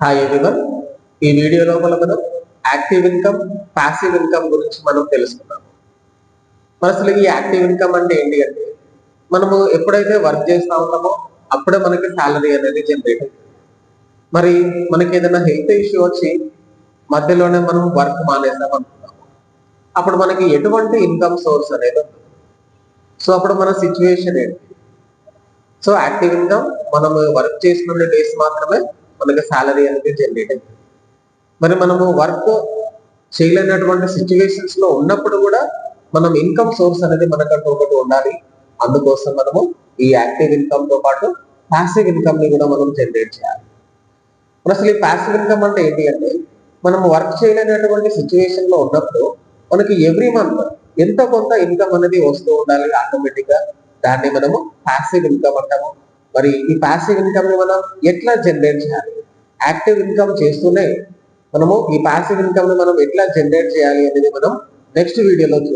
Hi everyone. ఈ video లోపల మనం యాక్టివ్ ఇన్కమ్, పాసివ్ ఇన్కమ్ గురించి మనం తెలుసుకున్నాం. అసలు ఈ యాక్టివ్ ఇన్కమ్ అంటే ఏంటి అంటే మనము ఎప్పుడైతే వర్క్ చేస్తూ ఉంటామో అప్పుడే మనకి సాలరీ అనేది జనరేట్ అవుతుంది. మరి మనకి ఏదైనా హెల్త్ ఇష్యూ వచ్చి మధ్యలోనే మనం వర్క్ మానేస్తాం అనుకుంటాము, అప్పుడు మనకి ఎటువంటి ఇన్కమ్ సోర్స్ అనేది ఉంటుంది. సో అప్పుడు మన సిచ్యువేషన్ ఏంటి? సో యాక్టివ్ ఇన్కమ్ మనము వర్క్ చేసిన డేస్ మాత్రమే మనకి సాలరీ అనేది జనరేట్ అవుతుంది. మరి మనము వర్క్ చేయలేనటువంటి సిచ్యువేషన్స్ లో ఉన్నప్పుడు కూడా మనం ఇన్కమ్ సోర్స్ అనేది మనకంటూ ఒకటి ఉండాలి. అందుకోసం మనము ఈ యాక్టివ్ ఇన్కమ్ తో పాటు పాసివ్ ఇన్కమ్ ని కూడా మనం జనరేట్ చేయాలి. అసలు ఈ పాసివ్ ఇన్కమ్ అంటే ఏంటి అంటే మనం వర్క్ చేయలేనటువంటి సిచ్యువేషన్ లో ఉన్నప్పుడు మనకి ఎవ్రీ మంత్ ఎంత కొంత ఇన్కమ్ అనేది వస్తూ ఉండాలి ఆటోమేటిక్ గా. దాన్ని మనము పాసివ్ ఇన్కమ్ అంటాము. మరి ఈ పాసివ్ ఇన్కమ్ ని మనం ఎట్లా జనరేట్ చేయాలి? యాక్టివ్ ఇన్కమ్ చేస్తూనే మనము ఈ పాసివ్ ఇన్కమ్ ని మనం ఎట్లా జనరేట్ చేయాలి అనేది మనం నెక్స్ట్ వీడియోలో చూద్దాం.